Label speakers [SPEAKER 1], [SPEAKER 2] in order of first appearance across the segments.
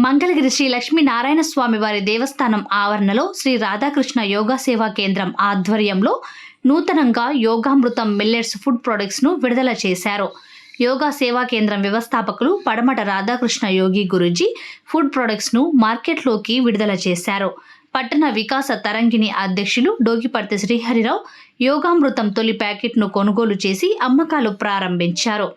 [SPEAKER 1] మంగళగిరి శ్రీ లక్ష్మీనారాయణ స్వామి వారి దేవస్థానం ఆవరణలో శ్రీ రాధాకృష్ణ యోగా సేవా కేంద్రం ఆధ్వర్యంలో నూతనంగా యోగామృతం మిల్లెట్స్ ఫుడ్ ప్రొడక్ట్స్ ను విడుదల చేశారు. యోగా సేవా కేంద్రం వ్యవస్థాపకులు పడమట రాధాకృష్ణ యోగి గురూజీ ఫుడ్ ప్రొడక్ట్స్ ను మార్కెట్లోకి విడుదల చేశారు. పట్టణ వికాస తరంగిణి అధ్యక్షులు డోగిపర్తి శ్రీహరిరావు యోగామృతం తొలి ప్యాకెట్ను కొనుగోలు చేసి అమ్మకాలు ప్రారంభించారు.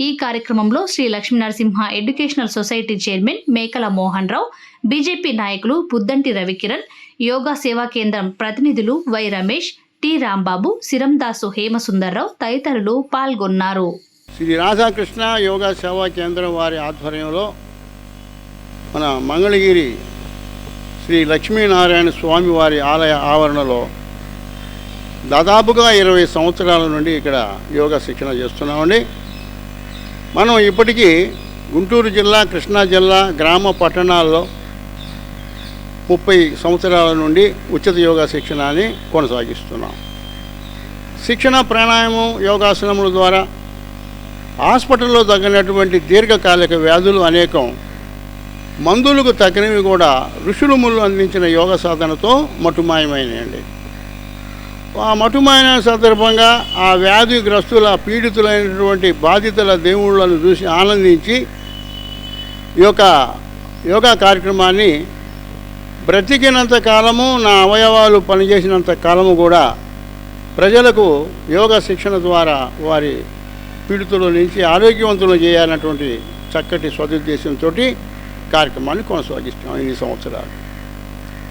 [SPEAKER 1] ఈ కార్యక్రమంలో Shri Lakshminarasimha educational society chairman Mekala Mohan రావు, బీజేపీ నాయకులు బుద్దంటి రవికిరణ్, యోగా సేవా కేంద్రం ప్రతినిధులు వై రమేష్, టి రాంబాబు, సిరందాసు హేమసుందర్రావు తదితరులు పాల్గొన్నారు.
[SPEAKER 2] శ్రీ రాధాకృష్ణ యోగా సేవా కేంద్రం వారి ఆధ్వర్యంలో మన మంగళగిరి శ్రీ లక్ష్మీనారాయణ స్వామి వారి ఆలయ ఆవరణలో దాదాపుగా 20 సంవత్సరాల నుండి ఇక్కడ యోగా శిక్షణ చేస్తున్నామండి. మనం ఇప్పటికీ గుంటూరు జిల్లా, కృష్ణా జిల్లా గ్రామ పట్టణాల్లో 30 సంవత్సరాల నుండి ఉచిత యోగా శిక్షణని కొనసాగిస్తున్నాం. శిక్షణ, ప్రాణాయామం, యోగాసనముల ద్వారా హాస్పిటల్లో తగినటువంటి దీర్ఘకాలిక వ్యాధులు అనేకం, మందులకు తగినవి కూడా ఋషులు ముళ్ళు అందించిన యోగ సాధనతో మటుమాయమైనాయండి. ఆ మటుమాయన సందర్భంగా ఆ వ్యాధిగ్రస్తుల పీడితులైనటువంటి బాధితుల దేవుళ్ళను చూసి ఆనందించి ఈ యొక్క యోగా కార్యక్రమాన్ని బ్రతికినంత కాలము, నా అవయవాలు పనిచేసినంత కాలము కూడా ప్రజలకు యోగా శిక్షణ ద్వారా వారి పీడితుల నుంచి ఆరోగ్యవంతులు చేయాలన్నటువంటి చక్కటి సదుద్దేశంతో కార్యక్రమాన్ని కొనసాగిస్తున్నాం ఇన్ని సంవత్సరాలు.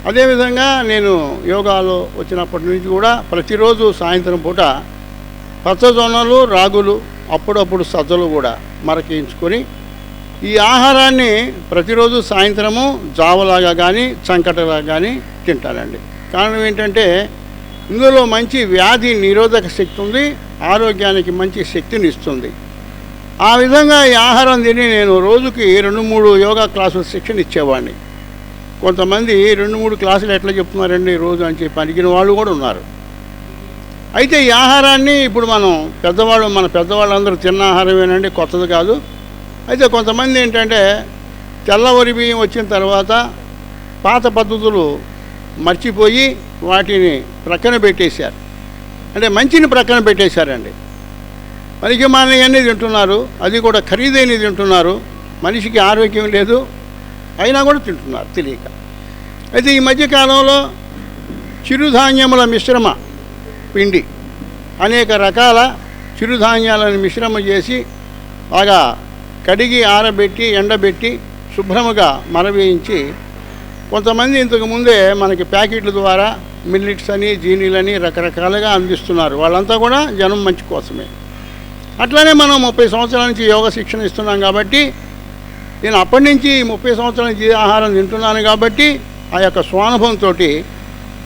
[SPEAKER 2] అదేవిధంగా నేను యోగాలో వచ్చినప్పటి నుంచి కూడా ప్రతిరోజు సాయంత్రం పూట పచ్చజొన్నలు, రాగులు, అప్పుడప్పుడు సజ్జలు కూడా మరకించుకొని ఈ ఆహారాన్ని ప్రతిరోజు సాయంత్రము జావలాగా కానీ చంకటలాగా కానీ తింటానండి. కారణం ఏంటంటే ఇందులో మంచి వ్యాధి నిరోధక శక్తి ఉంది, ఆరోగ్యానికి మంచి శక్తిని ఇస్తుంది. ఆ విధంగా ఈ ఆహారం తిని నేను రోజుకి 2-3 యోగా క్లాసులు శిక్షణ ఇచ్చేవాడిని. కొంతమంది 2-3 క్లాసులు ఎట్లా చెప్తున్నారండి రోజు అని చెప్పి అడిగిన వాళ్ళు కూడా ఉన్నారు. అయితే ఈ ఆహారాన్ని ఇప్పుడు మన పెద్దవాళ్ళందరూ తిన్న ఆహారమేనండి, కొత్తది కాదు. అయితే కొంతమంది ఏంటంటే తెల్లవరి బియ్యం వచ్చిన తర్వాత పాత పద్ధతులు మర్చిపోయి వాటిని ప్రక్కన పెట్టేశారు. అంటే మంచిని ప్రక్కన పెట్టేశారండి. మనకి మానవన్నీ తింటున్నారు, అది కూడా ఖరీదైనది తింటున్నారు. మనిషికి ఆరోగ్యం లేదు, అయినా కూడా తింటున్నారు తెలియక. అయితే ఈ మధ్యకాలంలో చిరుధాన్యముల మిశ్రమ పిండి, అనేక రకాల చిరుధాన్యాలను మిశ్రమం చేసి బాగా కడిగి ఆరబెట్టి ఎండబెట్టి శుభ్రముగా మరవేయించి కొంతమంది ఇంతకుముందే మనకి ప్యాకెట్ల ద్వారా మిల్లెట్స్ అని, జీనీలని రకరకాలుగా అందిస్తున్నారు. వాళ్ళంతా కూడా జనం మంచి కోసమే. అట్లానే మనం 30 సంవత్సరాల నుంచి యోగా శిక్షణ ఇస్తున్నాం కాబట్టి నేను అప్పటి నుంచి 30 సంవత్సరాల నుంచి ఆహారం తింటున్నాను కాబట్టి ఆ యొక్క స్వానుభవంతో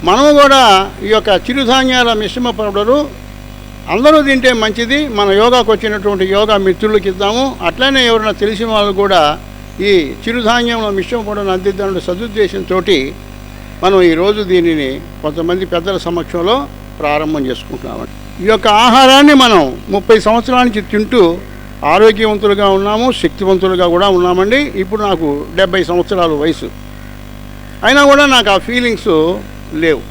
[SPEAKER 2] మనము కూడా ఈ యొక్క చిరుధాన్యాల మిశ్రమ పౌడరు అందరూ తింటే మంచిది, మన యోగాకు వచ్చినటువంటి యోగా మిత్రులకి ఇద్దాము. అట్లనే ఎవరైనా తెలిసిన వాళ్ళు కూడా ఈ చిరుధాన్యంలో మిశ్రమ పౌడర్ను అందిద్దామనే సదుద్దేశంతో మనం ఈరోజు దీనిని కొంతమంది పెద్దల సమక్షంలో ప్రారంభం చేసుకుంటున్నామండి. ఈ యొక్క ఆహారాన్ని మనం 30 సంవత్సరాల నుంచి తింటూ ఆరోగ్యవంతులుగా ఉన్నాము, శక్తివంతులుగా కూడా ఉన్నామండి. ఇప్పుడు నాకు 70 సంవత్సరాల వయసు అయినా కూడా నాకు ఆ ఫీలింగ్స్ లేవు.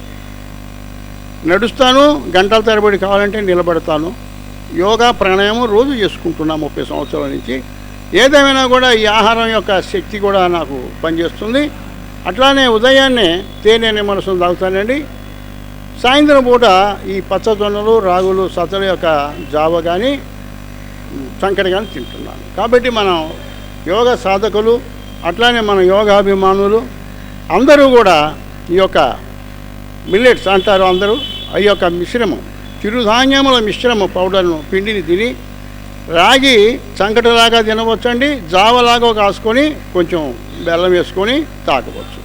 [SPEAKER 2] నడుస్తాను, గంటల తరబడి కావాలంటే నిలబడతాను. యోగా, ప్రాణాయామం రోజు చేసుకుంటున్నా 30 సంవత్సరాల నుంచి. ఏదేమైనా కూడా ఈ ఆహారం యొక్క శక్తి కూడా నాకు పనిచేస్తుంది. అట్లానే ఉదయాన్నే తేనె నిమ్మరసం తాగుతానండి. సాయంత్రం పూట ఈ పచ్చజొన్నలు, రాగులు, సజ్జల యొక్క జావ కానీ సంకటి కానీ తింటున్నాను. కాబట్టి మనం యోగా సాధకులు, అట్లానే మన యోగాభిమానులు అందరూ కూడా ఈ యొక్క మిల్లెట్స్ అంటారు అందరూ, ఈ యొక్క మిశ్రమం, చిరుధాన్యముల మిశ్రమ పౌడర్ను, పిండిని తిని రాగి సంకటలాగా తినవచ్చండి, జావలాగా కాసుకొని కొంచెం బెల్లం వేసుకొని తాగవచ్చు.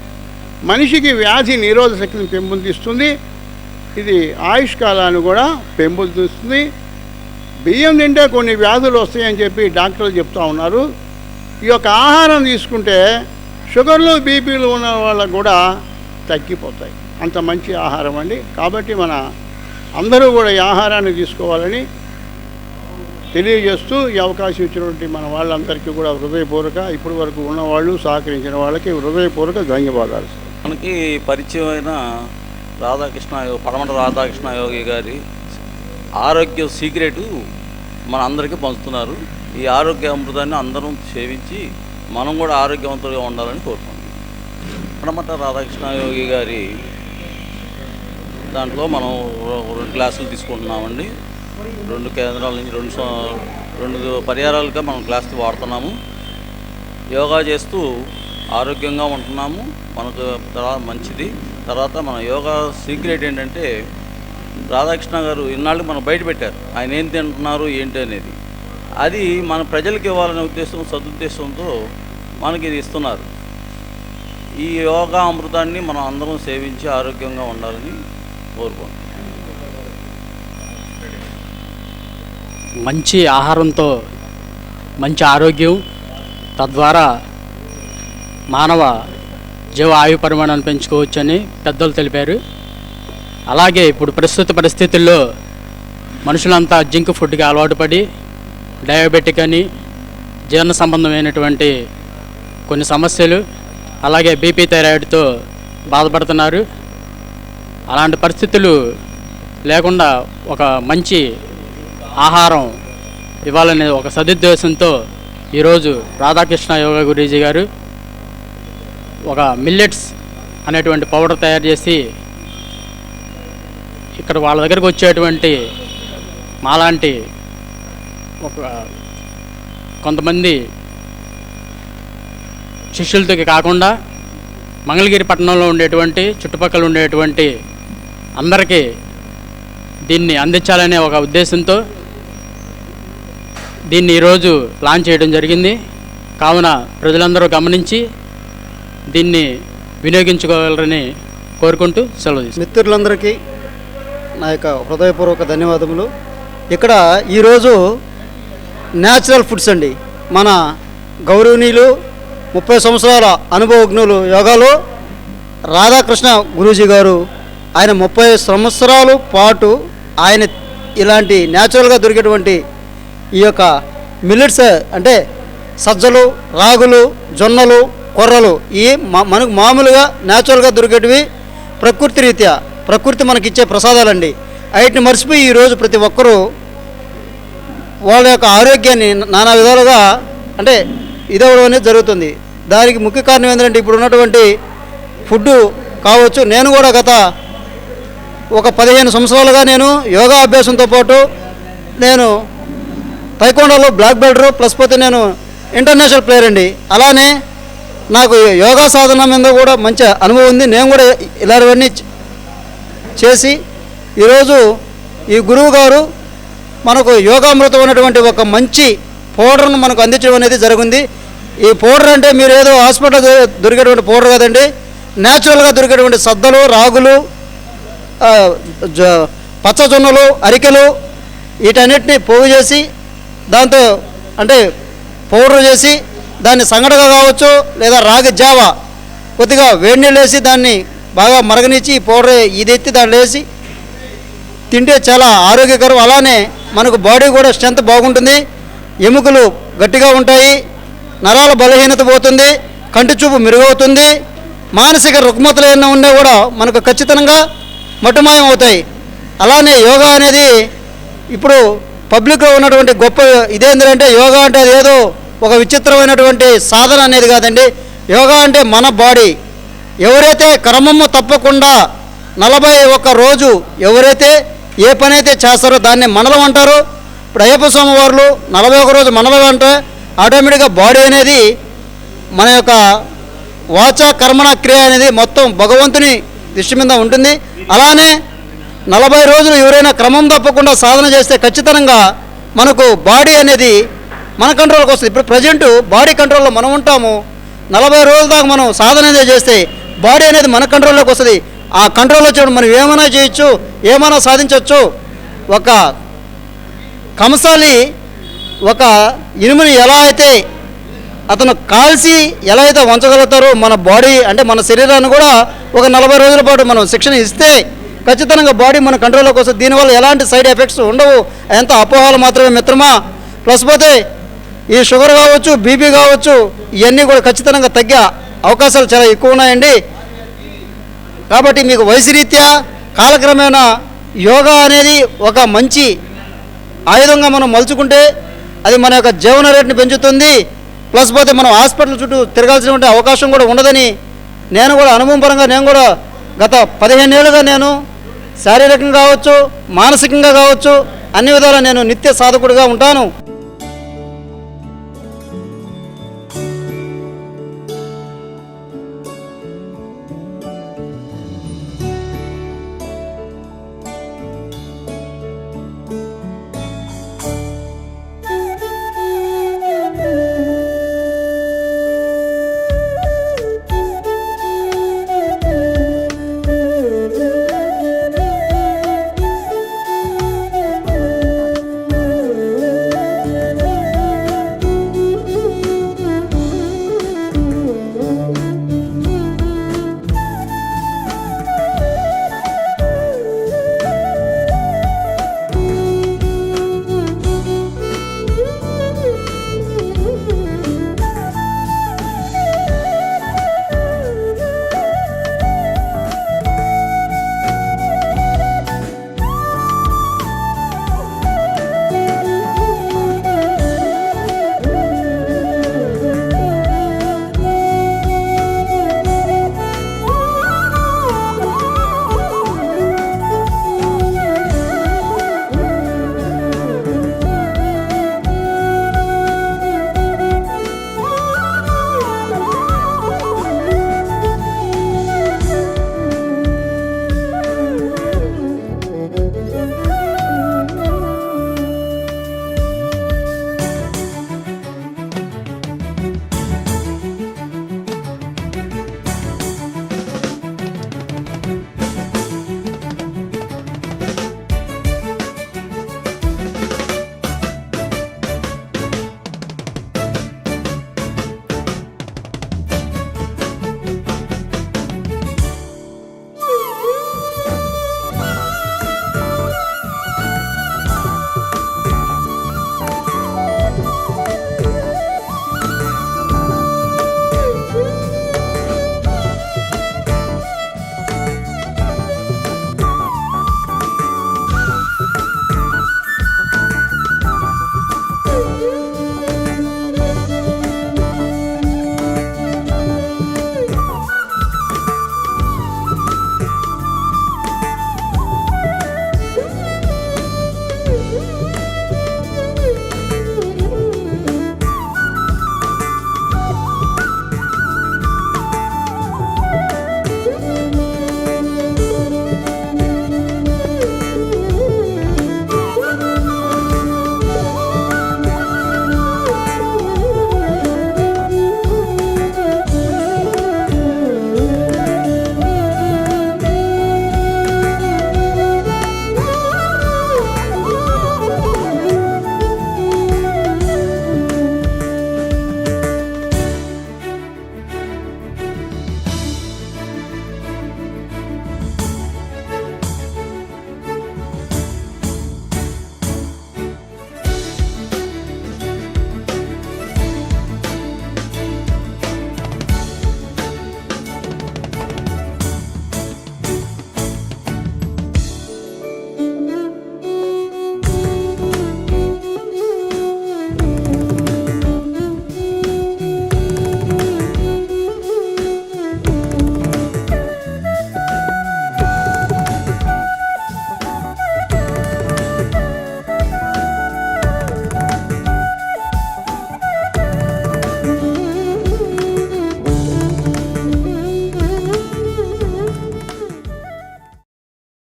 [SPEAKER 2] మనిషికి వ్యాధి నిరోధక శక్తిని పెంపొందిస్తుంది. ఇది ఆయుష్కాలాన్ని కూడా పెంపొందిస్తుంది. బియ్యం తింటే కొన్ని వ్యాధులు వస్తాయని చెప్పి డాక్టర్లు చెప్తూ ఉన్నారు. ఈ యొక్క ఆహారం తీసుకుంటే షుగర్లు, బీపీలు ఉన్న వాళ్ళకు కూడా తగ్గిపోతాయి. అంత మంచి ఆహారం అండి. కాబట్టి మన అందరూ కూడా ఈ ఆహారాన్ని తీసుకోవాలని తెలియజేస్తూ ఈ అవకాశం ఇచ్చినటువంటి మన వాళ్ళందరికీ కూడా హృదయపూర్వక ఇప్పటి వరకు ఉన్నవాళ్ళు సహకరించిన వాళ్ళకి హృదయపూర్వక ధన్యవాదాలు.
[SPEAKER 3] మనకి పరిచయమైన పడమట రాధాకృష్ణ యోగి గారి ఆరోగ్య సీక్రెట్ మన అందరికీ పంచుతున్నారు. ఈ ఆరోగ్య అమృతాన్ని అందరం సేవించి మనం కూడా ఆరోగ్యవంతులుగా ఉండాలని కోరుకుంటున్నాం. పడమట రాధాకృష్ణ యోగి గారి దాంట్లో మనం 2 క్లాసులు తీసుకుంటున్నామండి. 2 కేంద్రాల నుంచి 2 పరిహారాలుగా మనం క్లాస్ వాడుతున్నాము. యోగా చేస్తూ ఆరోగ్యంగా ఉంటున్నాము. మనకు తర్వాత మంచిది. తర్వాత మన యోగా సీక్రెట్ ఏంటంటే రాధాకృష్ణ గారు ఇన్నాళ్ళు మనం బయట పెట్టారు ఆయన ఏం తింటున్నారు ఏంటి అనేది. అది మన ప్రజలకు ఇవ్వాలనే ఉద్దేశం సదుద్దేశంతో మనకి ఇది ఇస్తున్నారు. ఈ యోగా అమృతాన్ని మనం అందరం సేవించి ఆరోగ్యంగా ఉండాలని కోరుకుంటున్నాం.
[SPEAKER 4] మంచి ఆహారంతో మంచి ఆరోగ్యం, తద్వారా మానవ జీవ ఆయు పరిమాణాన్ని పెంచుకోవచ్చని పెద్దలు తెలిపారు. అలాగే ఇప్పుడు ప్రస్తుత పరిస్థితుల్లో మనుషులంతా జంక్ ఫుడ్కి అలవాటు పడి డయాబెటిక్ అని జీర్ణ సంబంధమైనటువంటి కొన్ని సమస్యలు, అలాగే బీపీ థైరాయిడ్తో బాధపడుతున్నారు. అలాంటి పరిస్థితులు లేకుండా ఒక మంచి ఆహారం ఇవ్వాలనే ఒక సదుద్దేశంతో ఈరోజు రాధాకృష్ణ యోగా గురూజీ గారు ఒక మిల్లెట్స్ అనేటువంటి పౌడర్ తయారు చేసి ఇక్కడ వాళ్ళ దగ్గరకు వచ్చేటువంటి మాలాంటి ఒక కొంతమంది శిష్యులతో కాకుండా మంగళగిరి పట్టణంలో ఉండేటువంటి చుట్టుపక్కల ఉండేటువంటి అందరికీ దీన్ని అందించాలనే ఒక ఉద్దేశంతో దీన్ని ఈరోజు లాంచ్ చేయడం జరిగింది. కావున ప్రజలందరూ గమనించి దీన్ని వినియోగించుకోవాలని కోరుకుంటూ సెలవు తీసుకుంటాను.
[SPEAKER 5] మిత్రులందరికీ నా యొక్క హృదయపూర్వక ధన్యవాదములు. ఇక్కడ ఈరోజు న్యాచురల్ ఫుడ్స్ అండి, మన గౌరవనీయులు 30 సంవత్సరాల అనుభవజ్ఞులు యోగాలో రాధాకృష్ణ గురూజీ గారు, ఆయన 30 సంవత్సరాల పాటు ఆయన ఇలాంటి న్యాచురల్గా దొరికేటువంటి ఈ యొక్క మిల్లెట్స్ అంటే సజ్జలు, రాగులు, జొన్నలు, కొర్రలు ఈ మనకు మామూలుగా న్యాచురల్గా దొరికేటివి ప్రకృతి రీత్యా ప్రకృతి మనకిచ్చే ప్రసాదాలండి. వాటిని మర్చిపోయి ఈరోజు ప్రతి ఒక్కరూ వాళ్ళ యొక్క ఆరోగ్యాన్ని నానా విధాలుగా అంటే ఇదవడం అనేది జరుగుతుంది. దానికి ముఖ్య కారణం ఏంటంటే ఇప్పుడు ఉన్నటువంటి ఫుడ్ కావచ్చు. నేను కూడా గత ఒక 15 సంవత్సరాలుగా నేను యోగా అభ్యాసంతో పాటు నేను తైకొండలో బ్లాక్ బెల్ట్ ప్లస్ పోతే నేను ఇంటర్నేషనల్ ప్లేయర్ అండి. అలానే నాకు యోగా సాధన మీద కూడా మంచి అనుభవం ఉంది. నేను కూడా ఇలాంటివన్నీ చేసి ఈరోజు ఈ గురువు గారు మనకు యోగామృతం ఉన్నటువంటి ఒక మంచి పౌడర్ను మనకు అందించడం అనేది జరిగింది. ఈ పౌడర్ అంటే మీరు ఏదో హాస్పిటల్ దొరికేటువంటి పౌడర్ కదండి, న్యాచురల్గా దొరికేటువంటి సద్దలు, రాగులు, పచ్చజొన్నలు, అరికెలు వీటన్నిటిని పోగు చేసి దాంతో అంటే పౌడర్ చేసి దాన్ని సంగటగా కావచ్చు లేదా రాగి జావా కొద్దిగా వేడి నీళ్ళు వేసి దాన్ని బాగా మరగనిచ్చి ఈ పౌడర్ ఇది ఎత్తి దాంట్లో వేసి తింటే చాలా ఆరోగ్యకరం. అలానే మనకు బాడీ కూడా స్ట్రెంత్ బాగుంటుంది, ఎముకలు గట్టిగా ఉంటాయి, నరాల బలహీనత పోతుంది, కంటి చూపు మెరుగవుతుంది, మానసిక రుగ్మతలు ఏమైనా ఉన్నా కూడా మనకు ఖచ్చితంగా మటుమాయం అవుతాయి. అలానే యోగా అనేది ఇప్పుడు పబ్లిక్లో ఉన్నటువంటి గొప్ప ఇదేంటంటే యోగా అంటే అది ఏదో ఒక విచిత్రమైనటువంటి సాధన అనేది కాదండి. యోగా అంటే మన బాడీ ఎవరైతే క్రమము తప్పకుండా 41 రోజు ఎవరైతే ఏ పని అయితే చేస్తారో దాన్ని మనలం అంటారు. ఇప్పుడు అయ్యప్ప స్వామి వారు 41 రోజు మనలం అంటే ఆటోమేటిక్గా బాడీ అనేది మన యొక్క వాచ కర్మణ క్రియ అనేది మొత్తం భగవంతుని దృష్టి మీద ఉంటుంది. అలానే 40 రోజులు ఎవరైనా క్రమం తప్పకుండా సాధన చేస్తే ఖచ్చితంగా మనకు బాడీ అనేది మన కంట్రోల్కి వస్తుంది. ఇప్పుడు ప్రజెంట్ బాడీ కంట్రోల్లో మనం ఉంటాము. 40 రోజుల దాకా మనం సాధన అనేది చేస్తే బాడీ అనేది మన కంట్రోల్లోకి వస్తుంది. ఆ కంట్రోల్ వచ్చినప్పుడు మనం ఏమైనా చేయొచ్చు, ఏమైనా సాధించవచ్చు. ఒక కంసాలి ఒక ఇనుముని ఎలా అయితే అతను కాల్చి ఎలా అయితే వంచగలుగుతారో మన బాడీ అంటే మన శరీరాన్ని కూడా ఒక 40 రోజుల పాటు మనం శిక్షణ ఇస్తే ఖచ్చితంగా బాడీ మన కంట్రోల్లోకి వస్తుంది. దీనివల్ల ఎలాంటి సైడ్ ఎఫెక్ట్స్ ఉండవు. ఎంత అపోహలు మాత్రమే మిత్రమా. ప్లస్ పోతే ఈ షుగర్ కావచ్చు, బీపీ కావచ్చు, ఇవన్నీ కూడా ఖచ్చితంగా తగ్గే అవకాశాలు చాలా ఎక్కువ ఉన్నాయండి. కాబట్టి మీకు వయసు రీత్యా కాలక్రమేణా యోగా అనేది ఒక మంచి ఆయుధంగా మనం మలుచుకుంటే అది మన యొక్క జీవన రేటుని పెంచుతుంది. ప్లస్ పోతే మనం హాస్పిటల్ చుట్టూ తిరగాల్సినటువంటి అవకాశం కూడా ఉండదని నేను కూడా అనుభవం పరంగా నేను కూడా గత 15 ఏళ్ళుగా నేను శారీరకంగా కావచ్చు, మానసికంగా కావచ్చు, అన్ని విధాలా నేను నిత్య సాధకుడిగా ఉంటాను.